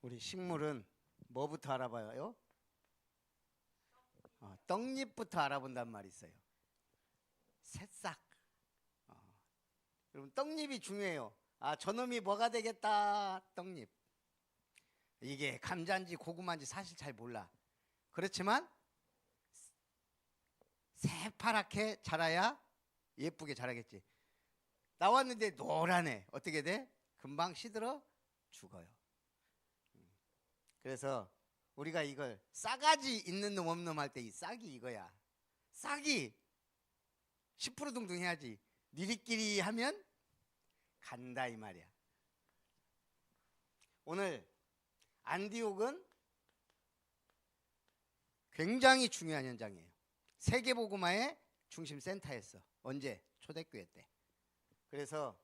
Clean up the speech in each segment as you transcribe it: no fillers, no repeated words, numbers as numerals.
우리 식물은 뭐부터 알아봐요? 떡잎부터 알아본단 말이 있어요. 새싹. 여러분 떡잎이 중요해요. 저놈이 뭐가 되겠다. 떡잎. 이게 감자인지 고구마인지 사실 잘 몰라. 그렇지만 새파랗게 자라야 예쁘게 자라겠지. 나왔는데 노란해. 어떻게 돼? 금방 시들어 죽어요. 그래서 우리가 이걸 싸가지 있는 놈 없는 놈 할 때 이 싹이 이거야. 싹이 10%둥둥 해야지. 니리끼리 하면 간다 이 말이야. 오늘 안디옥은 굉장히 중요한 현장이에요. 세계복음화의 중심 센터였어. 언제? 초대교회 때. 그래서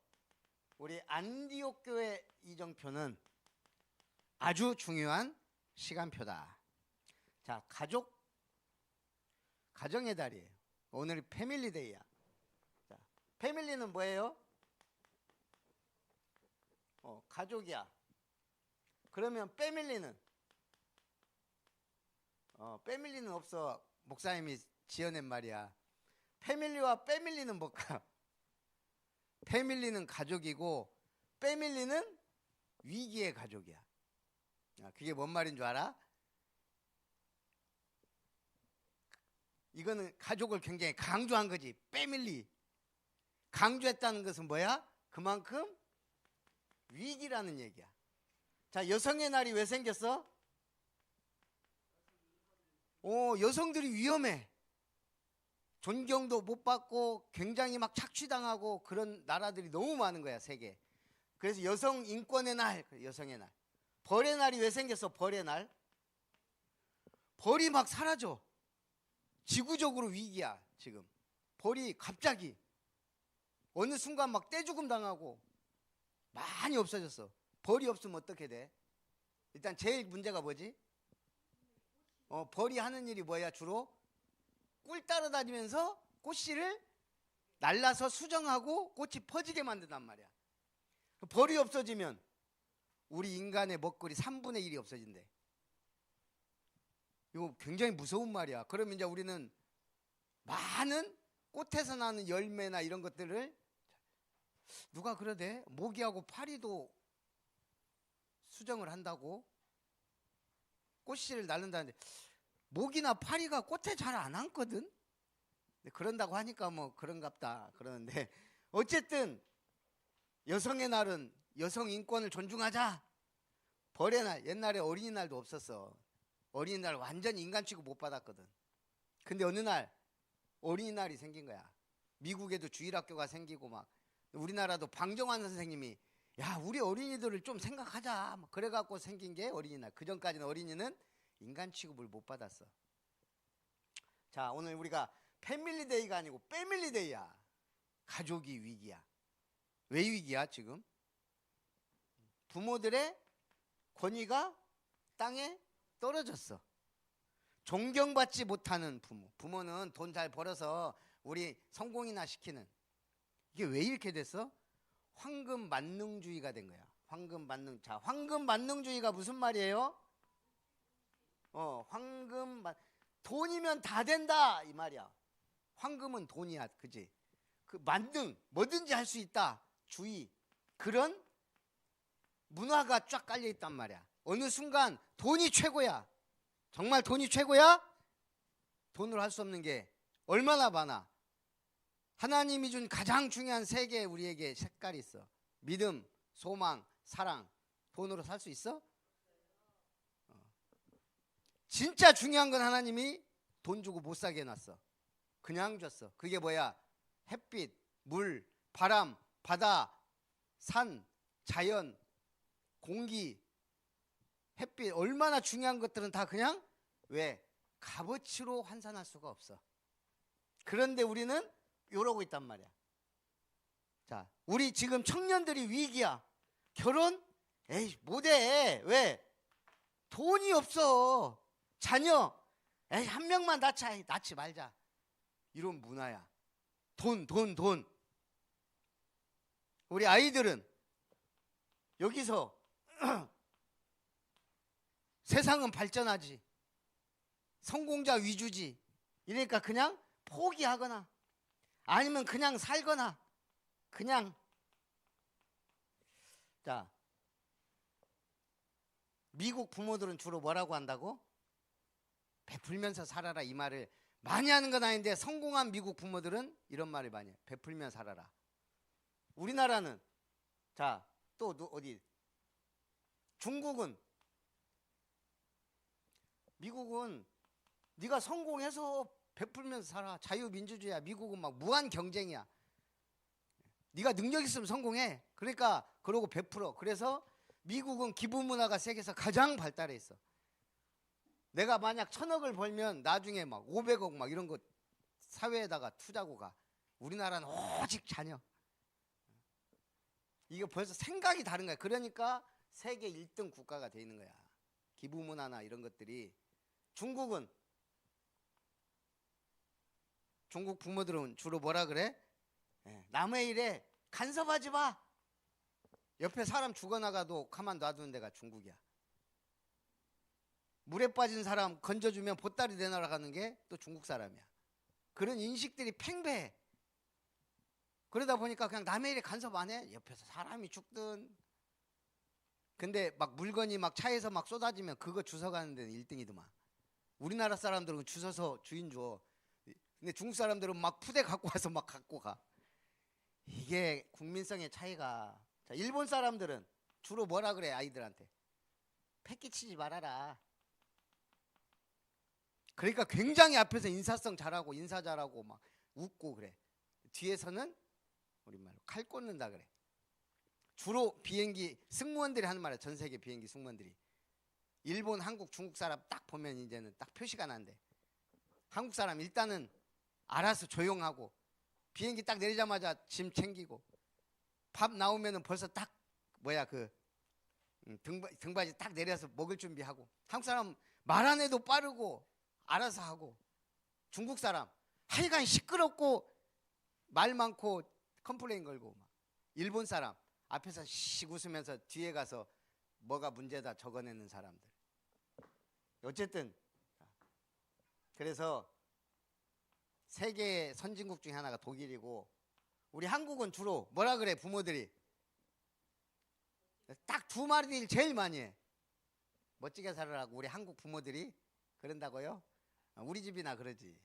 우리 안디옥 교회 이정표는 아주 중요한 시간표다. 자, 가정의 달이에요. 오늘 패밀리 데이야. 자, 패밀리는 뭐예요? 가족이야. 그러면 패밀리는 패밀리는 없어. 목사님이 지어낸 말이야. 패밀리와 패밀리는 뭘까? 패밀리는 가족이고 패밀리는 위기의 가족이야. 그게 뭔 말인 줄 알아? 이거는 가족을 굉장히 강조한 거지. 패밀리. 강조했다는 것은 뭐야? 그만큼 위기라는 얘기야. 자, 여성의 날이 왜 생겼어? 여성들이 위험해. 존경도 못 받고 굉장히 막 착취당하고 그런 나라들이 너무 많은 거야, 세계에. 그래서 여성 인권의 날, 여성의 날. 벌의 날이 왜 생겼어? 벌의 날. 벌이 막 사라져. 지구적으로 위기야 지금. 벌이 갑자기 어느 순간 막 떼죽음 당하고 많이 없어졌어. 벌이 없으면 어떻게 돼? 일단 제일 문제가 뭐지? 벌이 하는 일이 뭐야? 주로 꿀 따라다니면서 꽃씨를 날라서 수정하고 꽃이 퍼지게 만든단 말이야. 벌이 없어지면 우리 인간의 먹거리 3분의 1이 없어진대. 이거 굉장히 무서운 말이야. 그러면 이제 우리는 많은 꽃에서 나는 열매나 이런 것들을, 누가 그러대? 모기하고 파리도 수정을 한다고? 꽃씨를 날른다는데 모기나 파리가 꽃에 잘 안 앉거든? 그런다고 하니까 뭐 그런갑다 그러는데, 어쨌든 여성의 날은 여성 인권을 존중하자. 벌의 날, 옛날에 어린이날도 없었어. 어린이날 완전히 인간 취급 못 받았거든. 근데 어느 날 어린이날이 생긴 거야. 미국에도 주일학교가 생기고 막, 우리나라도 방정환 선생님이 야, 우리 어린이들을 좀 생각하자 그래갖고 생긴 게 어린이날. 그전까지는 어린이는 인간 취급을 못 받았어. 자, 오늘 우리가 패밀리데이가 아니고 패밀리데이야. 가족이 위기야. 왜 위기야 지금? 부모들의 권위가 땅에 떨어졌어. 존경받지 못하는 부모. 부모는 돈 잘 벌어서 우리 성공이나 시키는. 이게 왜 이렇게 됐어? 황금 만능주의가 된 거야. 황금 만능. 자, 황금 만능주의가 무슨 말이에요? 돈이면 다 된다 이 말이야. 황금은 돈이야, 그지? 그 만능, 뭐든지 할 수 있다 주의, 그런 문화가 쫙 깔려 있단 말이야. 어느 순간 돈이 최고야. 정말 돈이 최고야? 돈으로 할 수 없는 게 얼마나 많아. 하나님이 준 가장 중요한 세 개의 우리에게 색깔이 있어. 믿음, 소망, 사랑. 돈으로 살 수 있어? 진짜 중요한 건 하나님이 돈 주고 못 사게 해놨어. 그냥 줬어. 그게 뭐야? 햇빛, 물, 바람, 바다, 산, 자연, 공기, 햇빛, 얼마나 중요한 것들은 다 그냥 왜? 값어치로 환산할 수가 없어. 그런데 우리는 이러고 있단 말이야. 자, 우리 지금 청년들이 위기야. 결혼? 에이, 못해. 왜? 돈이 없어. 자녀? 에이, 한 명만 낳지 말자. 이런 문화야. 돈. 우리 아이들은 여기서 세상은 발전하지. 성공자 위주지. 이러니까 그냥 포기하거나 아니면 그냥 살거나 그냥. 자, 미국 부모들은 주로 뭐라고 한다고? 베풀면서 살아라 이 말을 많이 하는 건 아닌데 성공한 미국 부모들은 이런 말을 많이 해요. 베풀면 살아라. 우리나라는 자, 또 어디? 중국은, 미국은 네가 성공해서 베풀면서 살아. 자유민주주의야. 미국은 막 무한 경쟁이야. 네가 능력 있으면 성공해. 그러니까 그러고 베풀어. 그래서 미국은 기부문화가 세계에서 가장 발달해 있어. 내가 만약 1,000억을 벌면 나중에 막 500억 막 이런 거 사회에다가 투자고 가. 우리나라는 오직 자녀. 이게 벌써 생각이 다른 거야. 그러니까 세계 1등 국가가 돼 있는 거야. 기부문화나 이런 것들이. 중국 부모들은 주로 뭐라 그래? 남의 일에 간섭하지 마. 옆에 사람 죽어나가도 가만 놔두는 데가 중국이야. 물에 빠진 사람 건져주면 보따리 내놔가는 게 또 중국 사람이야. 그런 인식들이 팽배해. 그러다 보니까 그냥 남의 일에 간섭 안 해. 옆에서 사람이 죽든. 근데 막 물건이 막 차에서 막 쏟아지면 그거 주워가는 데는 1등이더만. 우리나라 사람들은 주워서 주인 줘. 근데 중국 사람들은 막 푸대 갖고 와서 막 갖고 가. 이게 국민성의 차이가. 자, 일본 사람들은 주로 뭐라 그래? 아이들한테 패기치지 말아라. 그러니까 굉장히 앞에서 인사성 잘하고 인사 잘하고 막 웃고 그래. 뒤에서는 우리말로 칼 꽂는다 그래. 주로 비행기 승무원들이 하는 말이야. 전 세계 비행기 승무원들이. 일본, 한국, 중국 사람 딱 보면 이제는 딱 표시가 난대. 한국 사람 일단은 알아서 조용하고 비행기 딱 내리자마자 짐 챙기고 밥 나오면은 벌써 딱 뭐야 그 등받이 딱 내려서 먹을 준비하고. 한국 사람 말 안 해도 빠르고 알아서 하고. 중국 사람 하여간 시끄럽고 말 많고 컴플레인 걸고 막. 일본 사람 앞에서 씩 웃으면서 뒤에 가서 뭐가 문제다 적어내는 사람들. 어쨌든 그래서 세계 선진국 중에 하나가 독일이고, 우리 한국은 주로 뭐라 그래? 부모들이 딱 두 마디를 제일 많이 해. 멋지게 살으라고 우리 한국 부모들이 그런다고요? 우리 집이나 그러지.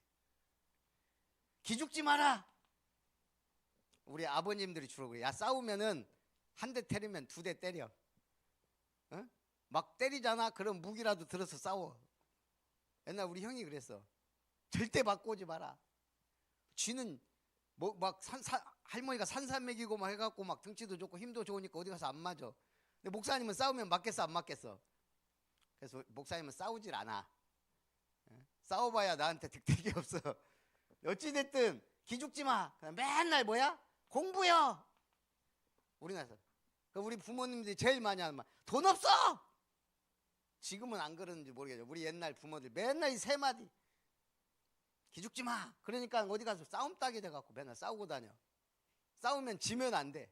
기죽지 마라. 우리 아버님들이 주로 그래. 야, 싸우면은 한 대 때리면 2대 때려. 어? 막 때리잖아. 그럼 무기라도 들어서 싸워. 옛날 우리 형이 그랬어. 절대 맞고 오지 마라. 쥐는 뭐 막 할머니가 산삼 먹이고 막 해갖고 막 등치도 좋고 힘도 좋으니까 어디 가서 안 맞아. 근데 목사님은 싸우면 맞겠어 안 맞겠어? 그래서 목사님은 싸우질 않아. 싸워봐야 나한테 득택이 없어. 어찌됐든 기죽지 마. 그냥 맨날 뭐야? 공부요. 우리나라에서. 우리 부모님들이 제일 많이 하는 말. 돈 없어. 지금은 안 그러는지 모르겠죠. 우리 옛날 부모들 맨날 이 3마디. 기죽지 마. 그러니까 어디 가서 싸움 따게 돼갖고 맨날 싸우고 다녀. 싸우면 지면 안 돼.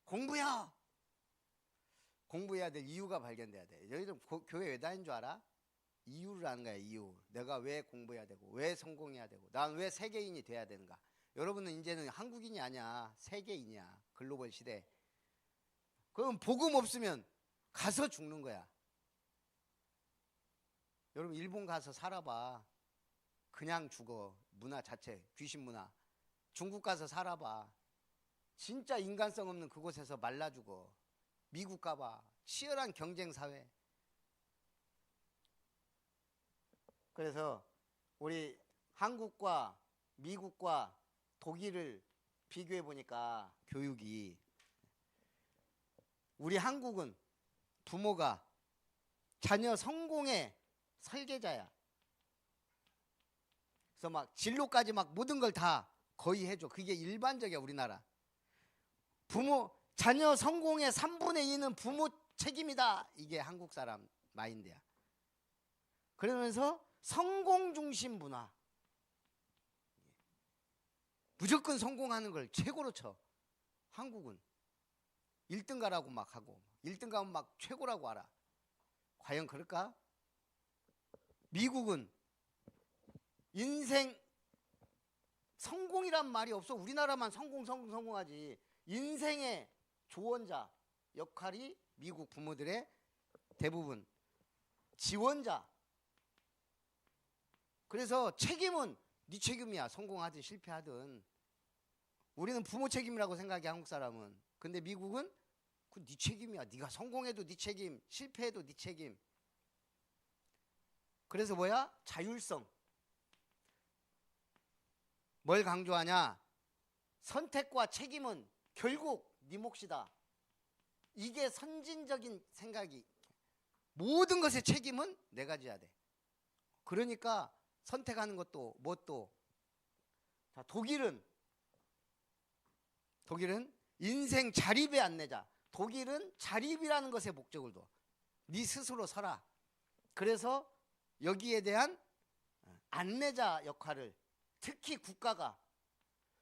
공부요. 공부해야 될 이유가 발견돼야 돼. 너희들 교회 왜 다니는 줄 알아? 이유를 아는 거야. 이유. 내가 왜 공부해야 되고 왜 성공해야 되고 난 왜 세계인이 돼야 되는가. 여러분은 이제는 한국인이 아니야. 세계인이야. 글로벌 시대. 그럼 복음 없으면 가서 죽는 거야. 여러분 일본 가서 살아봐. 그냥 죽어. 문화 자체 귀신 문화. 중국 가서 살아봐. 진짜 인간성 없는 그곳에서 말라 죽어. 미국 가봐. 치열한 경쟁 사회. 그래서 우리 한국과 미국과 독일을 비교해 보니까 교육이, 우리 한국은 부모가 자녀 성공의 설계자야. 그래서 막 진로까지 막 모든 걸 다 거의 해줘. 그게 일반적이야 우리나라. 부모 자녀 성공의 3분의 2는 부모 책임이다. 이게 한국 사람 마인드야. 그러면서 성공 중심 문화. 무조건 성공하는 걸 최고로 쳐. 한국은 1등 가라고 막 하고 1등 가면 막 최고라고 알아. 과연 그럴까? 미국은 인생 성공이란 말이 없어. 우리나라만 성공하지. 인생의 조언자 역할이 미국 부모들의 대부분 지원자. 그래서 책임은 네 책임이야. 성공하든 실패하든. 우리는 부모 책임이라고 생각해, 한국 사람은. 근데 미국은 그 네 책임이야. 네가 성공해도 네 책임, 실패해도 네 책임. 그래서 뭐야? 자율성. 뭘 강조하냐? 선택과 책임은 결국 네 몫이다. 이게 선진적인 생각이. 모든 것의 책임은 내가 져야 돼. 그러니까 선택하는 것도 뭣도. 자, 독일은 인생 자립의 안내자. 독일은 자립이라는 것에 목적을 둬. 네 스스로 서라. 그래서 여기에 대한 안내자 역할을 특히 국가가.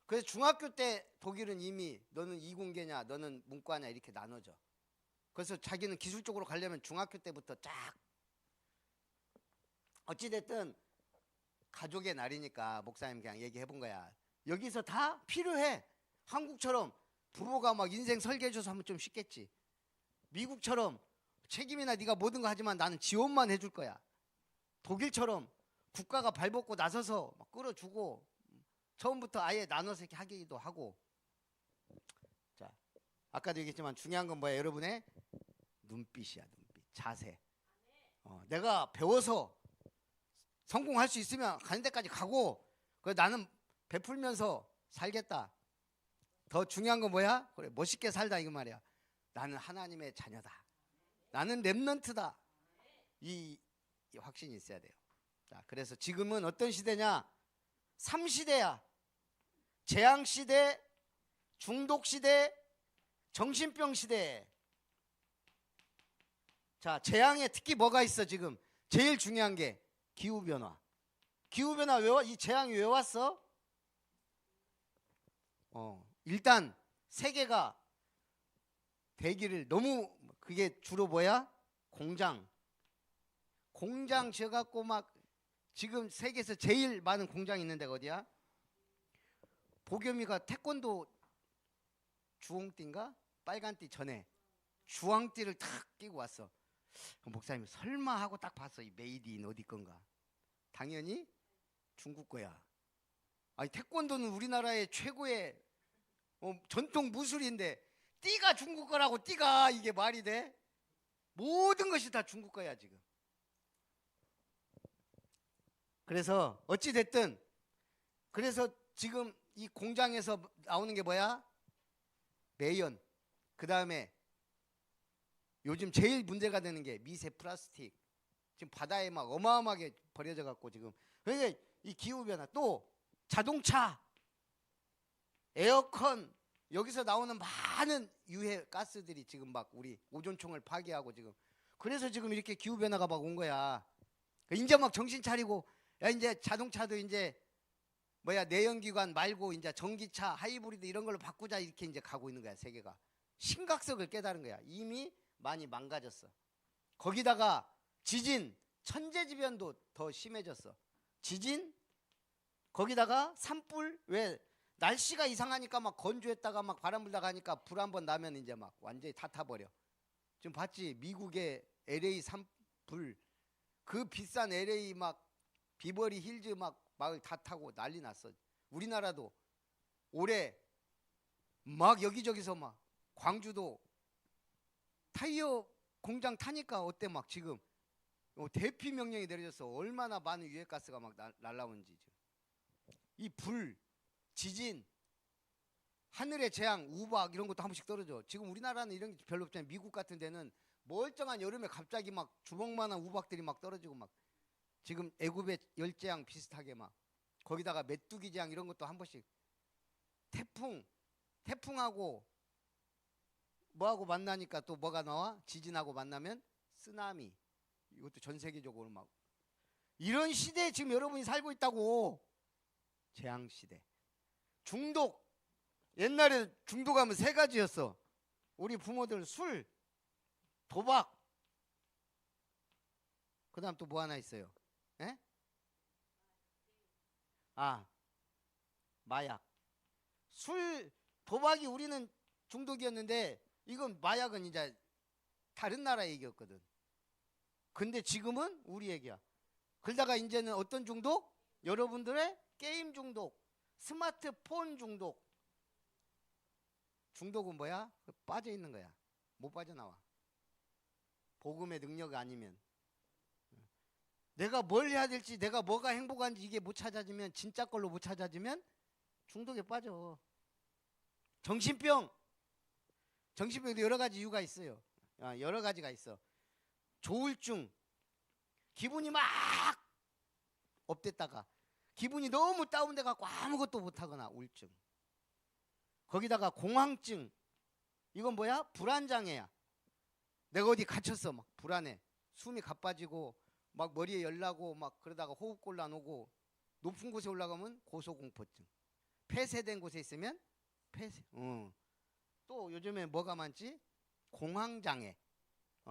그래서 중학교 때 독일은 이미 너는 이공계냐 너는 문과냐 이렇게 나눠져. 그래서 자기는 기술적으로 가려면 중학교 때부터 쫙. 어찌됐든 가족의 날이니까 목사님 그냥 얘기해 본 거야. 여기서 다 필요해. 한국처럼 부모가 막 인생 설계해줘서 하면 좀 쉽겠지. 미국처럼 책임이나 네가 모든 거 하지만 나는 지원만 해줄 거야. 독일처럼 국가가 발벗고 나서서 막 끌어주고 처음부터 아예 나눠서 이렇게 하기도 하고. 자, 아까도 얘기했지만 중요한 건 뭐야? 여러분의 눈빛이야. 눈빛, 자세. 내가 배워서 성공할 수 있으면 가는 데까지 가고, 그래 나는 베풀면서 살겠다. 더 중요한 건 뭐야? 그래 멋있게 살다 이거 말이야. 나는 하나님의 자녀다. 나는 렘넌트다. 이 확신이 있어야 돼요. 자, 그래서 지금은 어떤 시대냐? 3시대야. 재앙시대, 중독시대, 정신병 시대. 자, 재앙에 특히 뭐가 있어 지금? 제일 중요한 게 기후변화. 기후변화 이 재앙이 왜 왔어? 일단 세계가 대기를 너무, 그게 주로 뭐야? 공장 지어갖고 막 지금 세계에서 제일 많은 공장이 있는 데가 어디야? 보겸이가 태권도 주홍띠인가? 빨간띠 전에 주황띠를 탁 끼고 왔어. 목사님 설마 하고 딱 봤어. 이 메이드 인 어디 건가? 당연히 중국 거야. 아니 태권도는 우리나라의 최고의 전통 무술인데 띠가 중국 거라고. 띠가 이게 말이 돼? 모든 것이 다 중국 거야 지금. 그래서 어찌 됐든 그래서 지금 이 공장에서 나오는 게 뭐야? 매연. 그 다음에 요즘 제일 문제가 되는 게 미세 플라스틱. 지금 바다에 막 어마어마하게 버려져 갖고 지금. 그러니까 이 기후변화, 또 자동차, 에어컨, 여기서 나오는 많은 유해 가스들이 지금 막 우리 오존층을 파괴하고 지금. 그래서 지금 이렇게 기후변화가 막 온 거야. 이제 막 정신 차리고, 야 이제 자동차도 이제 뭐야 내연기관 말고 이제 전기차, 하이브리드 이런 걸로 바꾸자 이렇게 이제 가고 있는 거야 세계가. 심각성을 깨달은 거야. 이미 많이 망가졌어. 거기다가 지진, 천재지변도 더 심해졌어. 지진, 거기다가 산불. 왜? 날씨가 이상하니까 막 건조했다가 막 바람 불다가 하니까 불 한 번 나면 이제 막 완전히 다 타버려. 지금 봤지? 미국의 LA 산불. 그 비싼 LA 막 비버리 힐즈 막 마을 다 타고 난리 났어. 우리나라도 올해 막 여기저기서 막 광주도 타이어 공장 타니까 어때? 막 지금 대피 명령이 내려졌어. 얼마나 많은 유해가스가 막 날라오는지. 이 불, 지진, 하늘의 재앙, 우박 이런 것도 한 번씩 떨어져. 지금 우리나라는 이런 게 별로 없잖아요. 미국 같은 데는 멀쩡한 여름에 갑자기 막 주먹만한 우박들이 막 떨어지고 막. 지금 애굽의 열재앙 비슷하게 막. 거기다가 메뚜기 재앙 이런 것도 한 번씩. 태풍하고 뭐하고 만나니까 또 뭐가 나와? 지진하고 만나면 쓰나미. 이것도 전 세계적으로 막. 이런 시대에 지금 여러분이 살고 있다고. 재앙 시대. 중독. 옛날에 중독하면 3가지였어. 우리 부모들 술, 도박, 그 다음 또 뭐 하나 있어요? 에? 아, 마약. 술, 도박이 우리는 중독이었는데 이건 마약은 이제 다른 나라 얘기였거든. 근데 지금은 우리 얘기야. 그러다가 이제는 어떤 중독? 여러분들의 게임 중독, 스마트폰 중독. 중독은 뭐야? 빠져 있는 거야. 못 빠져나와. 복음의 능력이 아니면. 내가 뭘 해야 될지, 내가 뭐가 행복한지 이게 못 찾아지면, 진짜 걸로 못 찾아지면 중독에 빠져. 정신병. 정신병도 여러 가지 이유가 있어요. 여러 가지가 있어. 조울증. 기분이 막 업됐다가 기분이 너무 다운돼 갖고 아무것도 못하거나 우울증. 거기다가 공황증. 이건 뭐야? 불안장애야. 내가 어디 갇혔어. 막 불안해. 숨이 가빠지고 막 머리에 열 나고 막 그러다가 호흡곤란 오고, 높은 곳에 올라가면 고소공포증. 폐쇄된 곳에 있으면 폐쇄. 또 요즘에 뭐가 많지? 공황장애.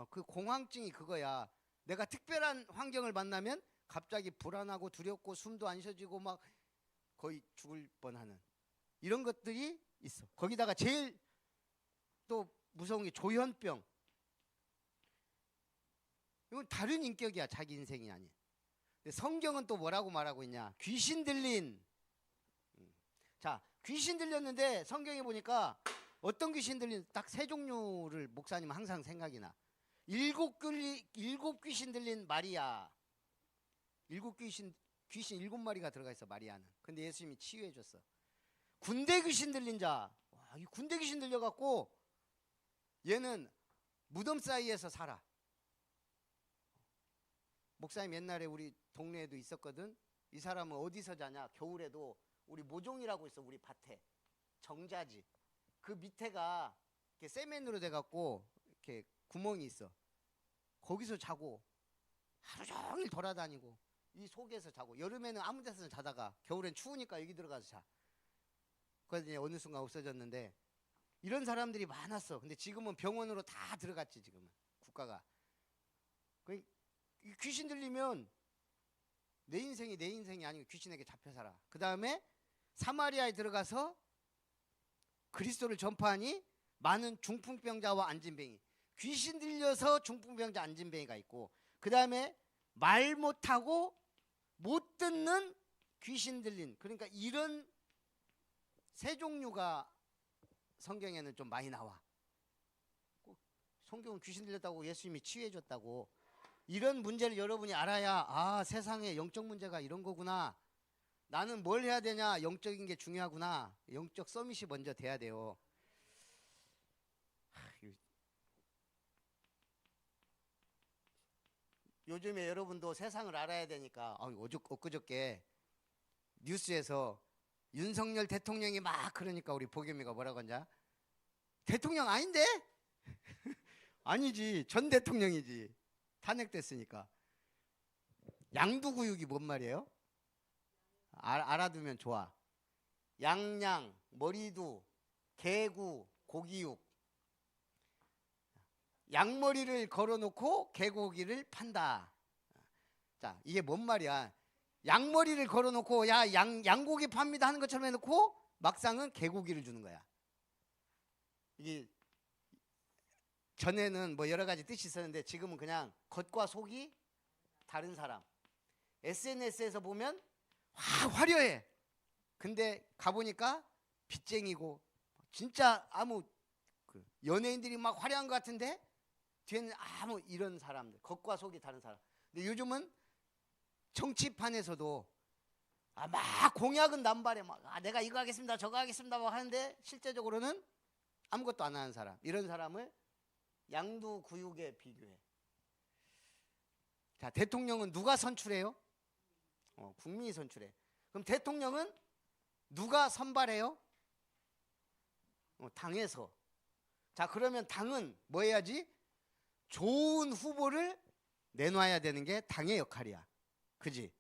그 공황증이 그거야. 내가 특별한 환경을 만나면 갑자기 불안하고 두렵고 숨도 안 쉬어지고 막 거의 죽을 뻔하는 이런 것들이 있어. 거기다가 제일 또 무서운 게 조현병. 이건 다른 인격이야. 자기 인생이 아니야. 근데 성경은 또 뭐라고 말하고 있냐? 귀신 들린. 자, 귀신 들렸는데 성경에 보니까 어떤 귀신 들린, 딱 세 종류를 목사님 항상 생각이 나. 일곱 귀신 들린 마리아. 귀신 7마리가 들어가 있어, 마리아는. 근데 예수님이 치유해 줬어. 군대 귀신 들린 자. 와, 이 군대 귀신 들려갖고 얘는 무덤 사이에서 살아. 목사님 옛날에 우리 동네에도 있었거든. 이 사람은 어디서 자냐? 겨울에도 우리 모종이라고 있어. 우리 밭에 정자지. 그 밑에가 이렇게 세면으로 돼갖고 이렇게 구멍이 있어. 거기서 자고 하루 종일 돌아다니고 이 속에서 자고, 여름에는 아무 데서 자다가 겨울엔 추우니까 여기 들어가서 자. 그래서 어느 순간 없어졌는데 이런 사람들이 많았어. 근데 지금은 병원으로 다 들어갔지. 지금은 국가가. 귀신 들리면 내 인생이 아니고 귀신에게 잡혀 살아. 그 다음에 사마리아에 들어가서 그리스도를 전파하니 많은 중풍병자와 안진뱅이. 귀신 들려서 중풍병자 안진뱅이가 있고, 그 다음에 말 못하고 못 듣는 귀신 들린, 그러니까 이런 세 종류가 성경에는 좀 많이 나와. 성경은 귀신 들렸다고 예수님이 치유해 줬다고. 이런 문제를 여러분이 알아야, 아, 세상에 영적 문제가 이런 거구나. 나는 뭘 해야 되냐? 영적인 게 중요하구나. 영적 서밋이 먼저 돼야 돼요. 요즘에 여러분도 세상을 알아야 되니까, 엊그저께 뉴스에서 윤석열 대통령이 막 그러니까 우리 보겸이가 뭐라고 하냐? 대통령 아닌데? 아니지, 전 대통령이지. 탄핵됐으니까. 양두구육이 뭔 말이에요? 알아두면 좋아. 양양, 머리두, 개구, 고기육. 양머리를 걸어놓고 개고기를 판다. 자, 이게 뭔 말이야? 양머리를 걸어놓고 양고기 팝니다 하는 것처럼 해놓고 막상은 개고기를 주는 거야. 이게 전에는 뭐 여러 가지 뜻이 있었는데 지금은 그냥 겉과 속이 다른 사람. SNS에서 보면 화려해. 근데 가보니까 빚쟁이고, 진짜 연예인들이 막 화려한 것 같은데 뒤에는 이런 사람들, 겉과 속이 다른 사람. 근데 요즘은 정치판에서도 막 공약은 남발해. 내가 이거 하겠습니다, 저거 하겠습니다 막 하는데 실제적으로는 아무것도 안 하는 사람. 이런 사람을 양두구육에 비교해. 자, 대통령은 누가 선출해요? 국민이 선출해. 그럼 대통령은 누가 선발해요? 당에서. 자, 그러면 당은 뭐 해야지? 좋은 후보를 내놔야 되는 게 당의 역할이야. 그지?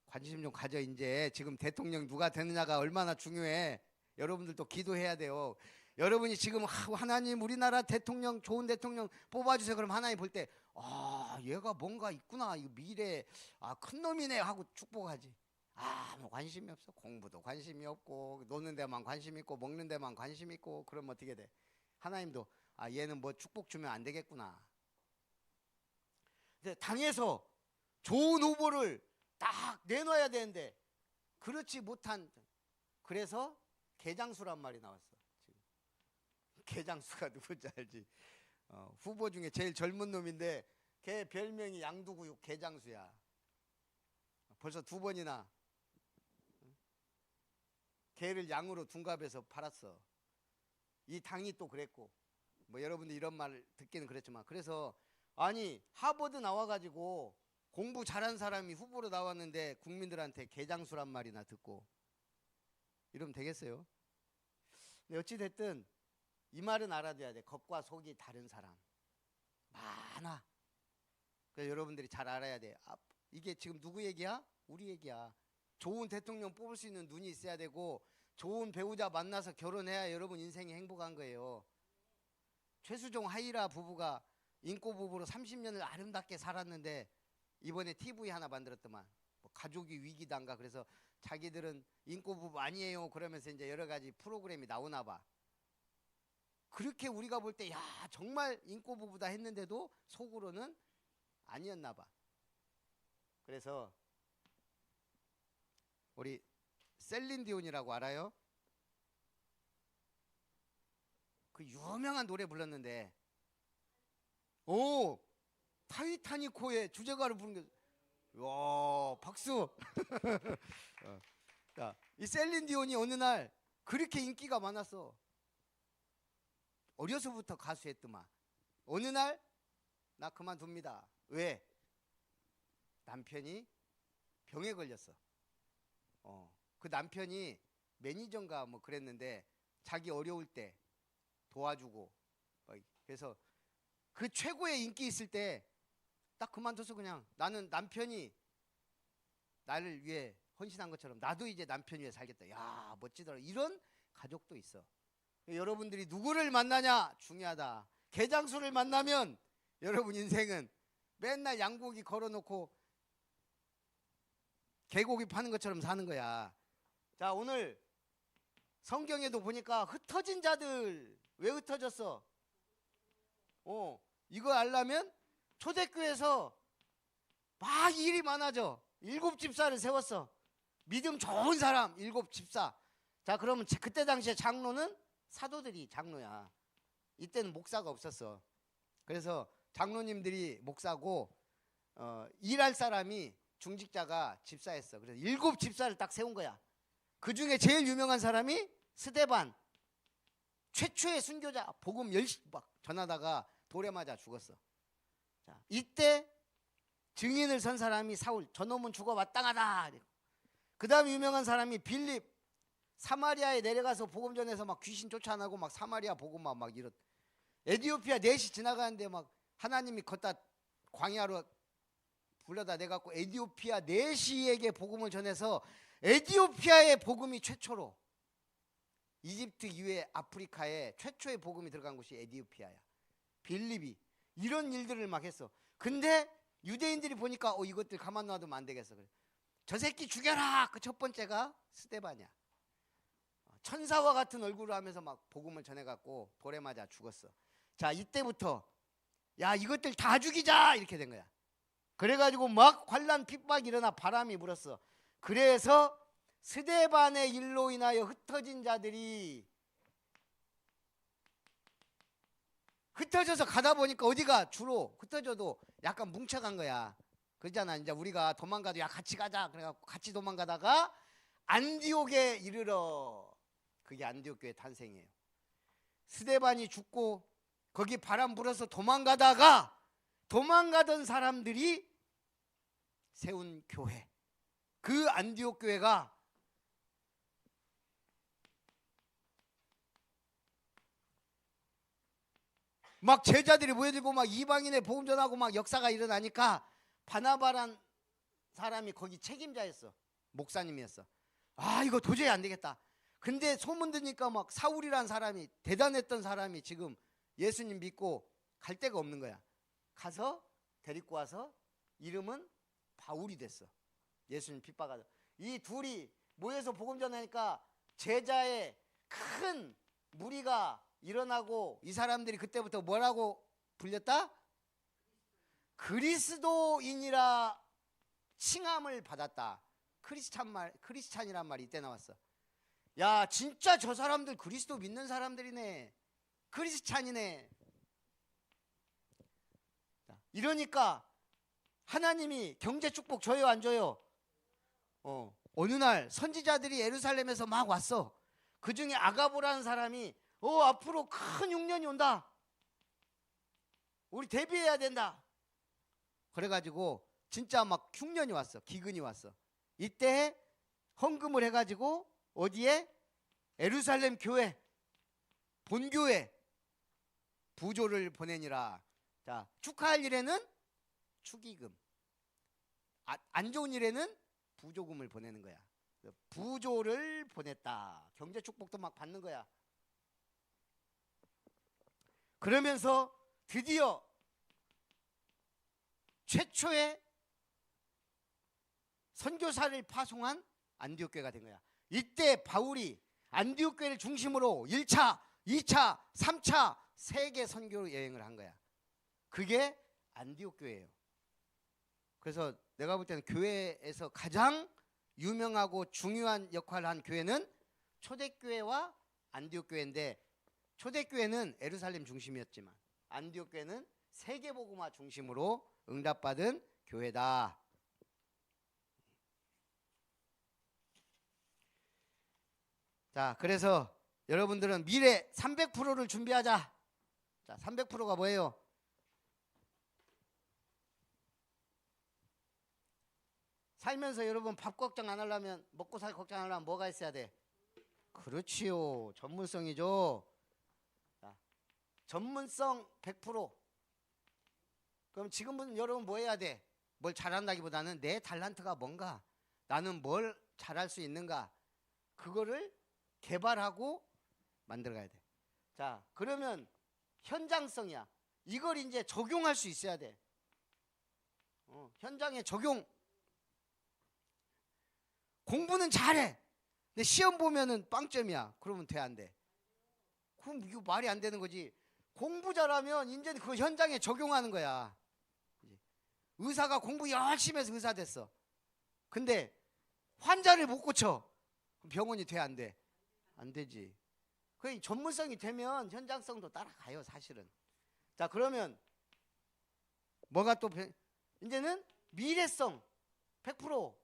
관심 좀 가져. 이제 지금 대통령 누가 되느냐가 얼마나 중요해. 여러분들도 기도해야 돼요. 여러분이 지금 하나님 우리나라 대통령, 좋은 대통령 뽑아주세요. 그럼 하나님 볼 때 아, 얘가 뭔가 있구나. 이거 미래 큰 놈이네 하고 축복하지. 뭐 관심이 없어. 공부도 관심이 없고 노는 데만 관심 있고 먹는 데만 관심 있고 그러면 어떻게 돼? 하나님도 얘는 뭐 축복 주면 안 되겠구나. 근데 당에서 좋은 후보를 딱 내놔야 되는데 그렇지 못한, 그래서 개장수란 말이 나왔어. 지금. 개장수가 누군지 알지? 후보 중에 제일 젊은 놈인데 걔 별명이 양두구육 개장수야. 벌써 2번이나 개를 양으로 둔갑해서 팔았어. 이 당이 또 그랬고, 뭐 여러분들 이런 말 듣기는 그랬지만, 그래서 아니 하버드 나와가지고 공부 잘한 사람이 후보로 나왔는데 국민들한테 개장수란 말이나 듣고 이러면 되겠어요? 근데 어찌됐든 이 말은 알아둬야 돼. 겉과 속이 다른 사람 많아. 그래서 여러분들이 잘 알아야 돼. 이게 지금 누구 얘기야? 우리 얘기야. 좋은 대통령 뽑을 수 있는 눈이 있어야 되고 좋은 배우자 만나서 결혼해야 여러분 인생이 행복한 거예요. 최수종 하이라 부부가 인꼬 부부로 30년을 아름답게 살았는데 이번에 TV 하나 만들었더만. 뭐 가족이 위기단가. 그래서 자기들은 인꼬 부부 아니에요 그러면서 이제 여러 가지 프로그램이 나오나 봐. 그렇게 우리가 볼 때 야 정말 인꼬 부부다 했는데도 속으로는 아니었나 봐. 그래서 우리 셀린 디온이라고 알아요? 그 유명한 노래 불렀는데 타이타닉호의 주제가를 부른 게, 와 박수. 자, 이 셀린 디온이 어느 날 그렇게 인기가 많았어. 어려서부터 가수했더만. 어느 날 나 그만둡니다. 왜? 남편이 병에 걸렸어. 그 남편이 매니저인가 뭐 그랬는데 자기 어려울 때 도와주고, 그래서 그 최고의 인기 있을 때 딱 그만둬서 그냥 나는 남편이 나를 위해 헌신한 것처럼 나도 이제 남편 위해 살겠다. 야 멋지더라. 이런 가족도 있어. 여러분들이 누구를 만나냐 중요하다. 개장수를 만나면 여러분 인생은 맨날 양고기 걸어놓고 개고기 파는 것처럼 사는 거야. 자, 오늘 성경에도 보니까 흩어진 자들 왜 흩어졌어? 이거 알려면 초대교회에서 막 일이 많아져. 7집사를 세웠어. 믿음 좋은 사람 7집사. 자, 그러면 그때 당시에 장로는 사도들이 장로야. 이때는 목사가 없었어. 그래서 장로님들이 목사고 일할 사람이 중직자가 집사였어. 그래서 7집사를 딱 세운 거야. 그 중에 제일 유명한 사람이 스데반. 최초의 순교자. 복음 열심히 막 전하다가 돌에 맞아 죽었어. 자, 이때 증인을 선 사람이 사울. 저놈은 죽어 마땅하다. 그 다음 유명한 사람이 빌립. 사마리아에 내려가서 복음 전해서 막 귀신 쫓아나고 막 사마리아 복음만 막 이렇. 에티오피아 넷이 지나가는데 막 하나님이 걷다 광야로 불러다 내갖고 에티오피아 넷이에게 복음을 전해서 에티오피아의 복음이 최초로, 이집트 이외에 아프리카에 최초의 복음이 들어간 곳이 에티오피아야. 빌립이 이런 일들을 막 했어. 근데 유대인들이 보니까 이것들 가만 놔두면 안 되겠어. 그래. 저 새끼 죽여라. 그 첫 번째가 스데반이야. 천사와 같은 얼굴을 하면서 막 복음을 전해갖고 돌에 맞아 죽었어. 자, 이때부터 야 이것들 다 죽이자 이렇게 된 거야. 그래가지고 막 환난 핍박이 일어나 바람이 불었어. 그래서 스데반의 일로 인하여 흩어진 자들이 흩어져서 가다 보니까 어디가 주로 흩어져도 약간 뭉쳐간 거야. 그러잖아. 이제 우리가 도망가도 야 같이 가자 그래갖고 같이 도망가다가 안디옥에 이르러, 그게 안디옥 교회 탄생이에요. 스데반이 죽고 거기 바람 불어서 도망가던 사람들이 세운 교회, 그 안디옥 교회가 막 제자들이 모여들고 막 이방인의 복음 전하고 막 역사가 일어나니까 바나바란 사람이 거기 책임자였어. 목사님이었어. 이거 도저히 안 되겠다. 근데 소문 듣니까 막 사울이란 사람이, 대단했던 사람이 지금 예수님 믿고 갈 데가 없는 거야. 가서 데리고 와서 이름은 바울이 됐어. 예수님 핍박하다. 이 둘이 모여서 복음 전하니까 제자의 큰 무리가 일어나고 이 사람들이 그때부터 뭐라고 불렸다? 그리스도인이라 칭함을 받았다. 크리스찬이란 말이 이때 나왔어. 야, 진짜 저 사람들 그리스도 믿는 사람들이네. 크리스찬이네. 이러니까 하나님이 경제 축복 줘요, 안 줘요? 어느 날 선지자들이 예루살렘에서 막 왔어. 그 중에 아가보라는 사람이 앞으로 큰 흉년이 온다. 우리 대비해야 된다. 그래가지고 진짜 막 흉년이 왔어. 기근이 왔어. 이때 헌금을 해가지고 어디에? 예루살렘 교회, 본교회 부조를 보내니라. 자, 축하할 일에는 축의금, 안 좋은 일에는 부조금을 보내는 거야. 부조를 보냈다. 경제 축복도 막 받는 거야. 그러면서 드디어 최초의 선교사를 파송한 안디옥 교회가 된 거야. 이때 바울이 안디옥 교회를 중심으로 1차, 2차, 3차 세계 선교 여행을 한 거야. 그게 안디옥 교회예요. 그래서 내가 볼 때는 교회에서 가장 유명하고 중요한 역할을 한 교회는 초대교회와 안디옥 교회인데, 초대교회는 예루살렘 중심이었지만 안디옥 교회는 세계복음화 중심으로 응답받은 교회다. 자, 그래서 여러분들은 미래 300%를 준비하자. 자, 300%가 뭐예요? 살면서 여러분 밥 걱정 안 하려면, 먹고 살 걱정 안 하려면 뭐가 있어야 돼? 그렇지요. 전문성이죠. 자, 전문성 100%. 그럼 지금은 여러분 뭐 해야 돼? 뭘 잘한다기보다는 내 탤런트가 뭔가, 나는 뭘 잘할 수 있는가, 그거를 개발하고 만들어가야 돼. 자, 그러면 현장성이야. 이걸 이제 적용할 수 있어야 돼. 현장에 적용. 공부는 잘해. 근데 시험 보면은 빵점이야. 그러면 돼, 안 돼? 그럼 이거 말이 안 되는 거지. 공부 잘하면 이제 그 현장에 적용하는 거야. 의사가 공부 열심히 해서 의사 됐어. 근데 환자를 못 고쳐. 병원이 돼, 안 돼? 안 되지. 그 전문성이 되면 현장성도 따라가요, 사실은. 자, 그러면 뭐가 또 이제는 미래성 100%.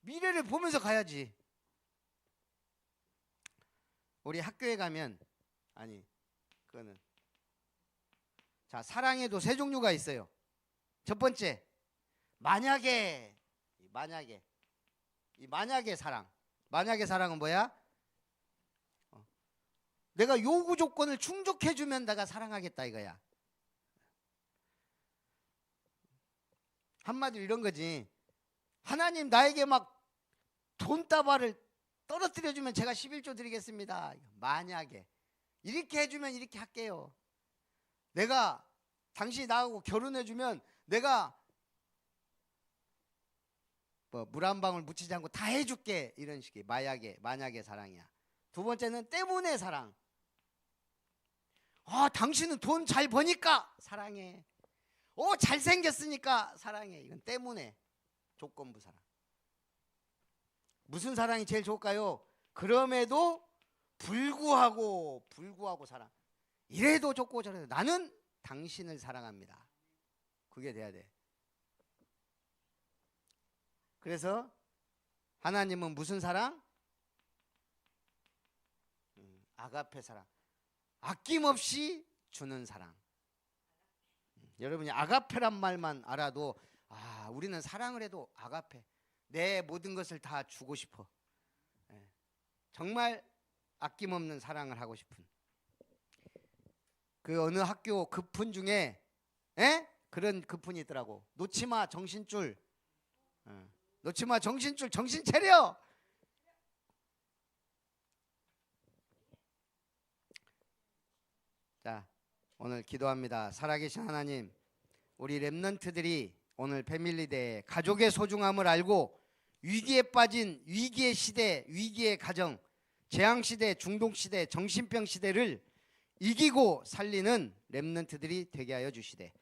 미래를 보면서 가야지. 우리 학교에 가면, 아니, 그거는, 자, 사랑에도 세 종류가 있어요. 첫 번째, 만약의 사랑. 만약의 사랑은 뭐야? 내가 요구 조건을 충족해주면 내가 사랑하겠다, 이거야. 한마디로 이런 거지. 하나님 나에게 막 돈다발을 떨어뜨려주면 제가 11조 드리겠습니다. 만약에 이렇게 해주면 이렇게 할게요. 내가 당신이 나하고 결혼해주면 내가 물 한 방울 묻히지 않고 다 해줄게. 이런 식의 만약의 사랑이야. 두 번째는 때문에 사랑. 당신은 돈 잘 버니까 사랑해. 잘생겼으니까 사랑해. 이건 때문에 조건부 사랑. 무슨 사랑이 제일 좋을까요? 그럼에도 불구하고 사랑. 이래도 좋고 저래도 나는 당신을 사랑합니다. 그게 돼야 돼. 그래서 하나님은 무슨 사랑? 아가페 사랑. 아낌없이 주는 사랑. 여러분이 아가페란 말만 알아도 우리는 사랑을 해도 아가페, 내 모든 것을 다 주고 싶어. 정말 아낌없는 사랑을 하고 싶은. 그 어느 학교 급훈 중에 그런 급훈이 있더라고. 놓치마 정신줄. 놓치마 정신줄, 정신 차려. 자, 오늘 기도합니다. 살아계신 하나님, 우리 렘넌트들이 오늘 패밀리데이 가족의 소중함을 알고 위기에 빠진 위기의 시대, 위기의 가정, 재앙시대, 중동시대, 정신병 시대를 이기고 살리는 렘넌트들이 되게 하여 주시되,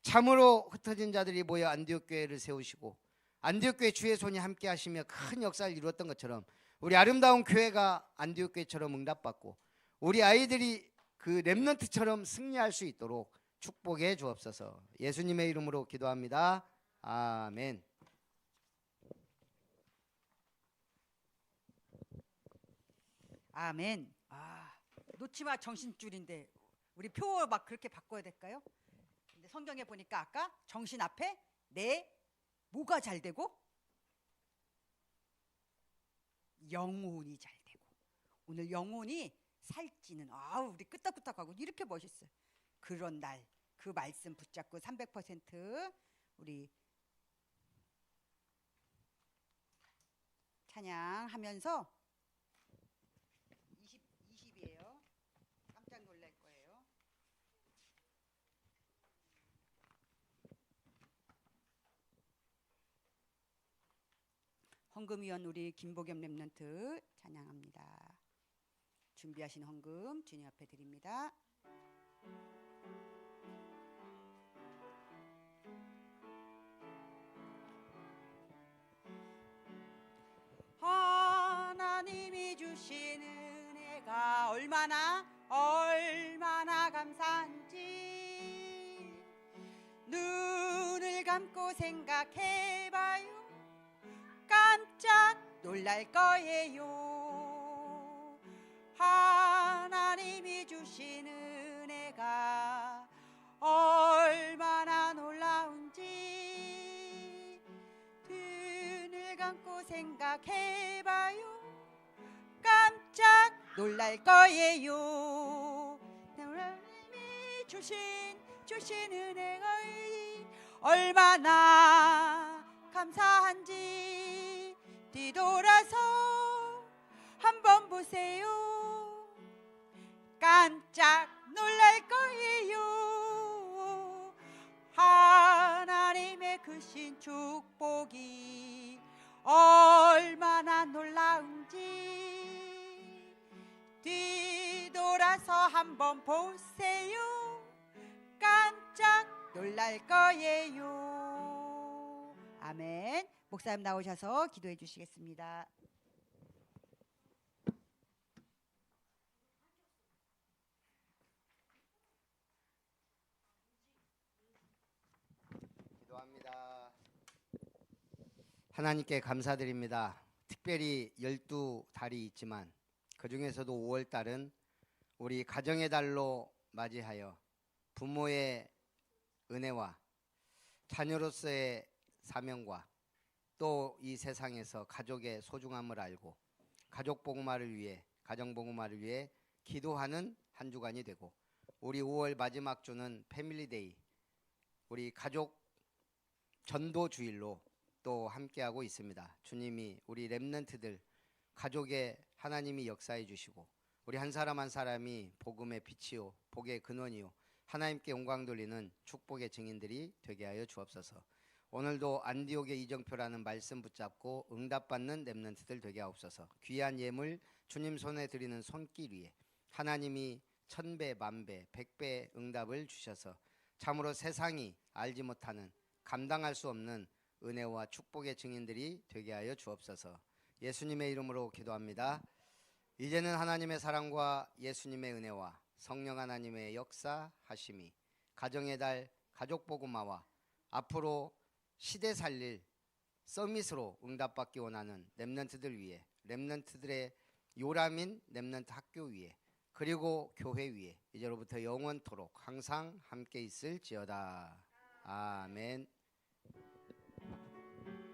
참으로 흩어진 자들이 모여 안디옥 교회를 세우시고 안디옥 교회 주의 손이 함께 하시며 큰 역사를 이루었던 것처럼 우리 아름다운 교회가 안디옥 교회처럼 응답받고 우리 아이들이 그 렘넌트처럼 승리할 수 있도록 축복해 주옵소서. 예수님의 이름으로 기도합니다. 아멘. 아멘. 놓치마 정신줄인데 우리 표 막 그렇게 바꿔야 될까요? 근데 성경에 보니까 아까 정신 앞에 내 뭐가 잘 되고 영혼이 잘 되고, 오늘 영혼이 살찌는, 우리 끄떡끄떡하고 이렇게 멋있어요. 그런 날 그 말씀 붙잡고 300% 우리 찬양하면서 20이에요. 깜짝 놀랄 거예요. 헌금위원 우리 김보겸 렘넌트 찬양합니다. 준비하신 헌금 주님 앞에 드립니다. 하나님이 주신 은혜가 얼마나 감사한지 눈을 감고 생각해봐요. 깜짝 놀랄 거예요. 하나님이 주신 은혜가 얼마나 놀라운지 눈을 감고 생각해봐요. 깜짝 놀랄 거예요. 하나님이 주신 은혜가 얼마나 감사한지 뒤돌아서 한번 보세요. 깜짝 놀랄 거예요. 하나님의 크신 축복이 얼마나 놀라운지 뒤돌아서 한번 보세요. 깜짝 놀랄 거예요. 아멘. 목사님 나오셔서 기도해 주시겠습니다. 기도합니다. 하나님께 감사드립니다. 특별히 12달이 있지만 그 중에서도 5월달은 우리 가정의 달로 맞이하여 부모의 은혜와 자녀로서의 사명과 또 이 세상에서 가족의 소중함을 알고 가족 복음화를 위해, 가정 복음화를 위해 기도하는 한 주간이 되고, 우리 5월 마지막 주는 패밀리데이, 우리 가족 전도 주일로 또 함께하고 있습니다. 주님이 우리 렘넌트들 가족에 하나님이 역사해 주시고 우리 한 사람 한 사람이 복음의 빛이요 복의 근원이요 하나님께 영광 돌리는 축복의 증인들이 되게 하여 주옵소서. 오늘도 안디옥의 이정표라는 말씀 붙잡고 응답받는 렘넌트들 되게 하옵소서. 귀한 예물 주님 손에 드리는 손길 위에 하나님이 1000배, 만배, 100배 응답을 주셔서 참으로 세상이 알지 못하는, 감당할 수 없는 은혜와 축복의 증인들이 되게 하여 주옵소서. 예수님의 이름으로 기도합니다. 이제는 하나님의 사랑과 예수님의 은혜와 성령 하나님의 역사하심이 가정의 달 가족 복음화와 앞으로 시대 살릴 서밋으로 응답받기 원하는 렘넌트들 위해, 렘넌트들의 요람인 렘넌트 학교 위에, 그리고 교회 위에 이제로부터 영원토록 항상 함께 있을지어다. 아멘.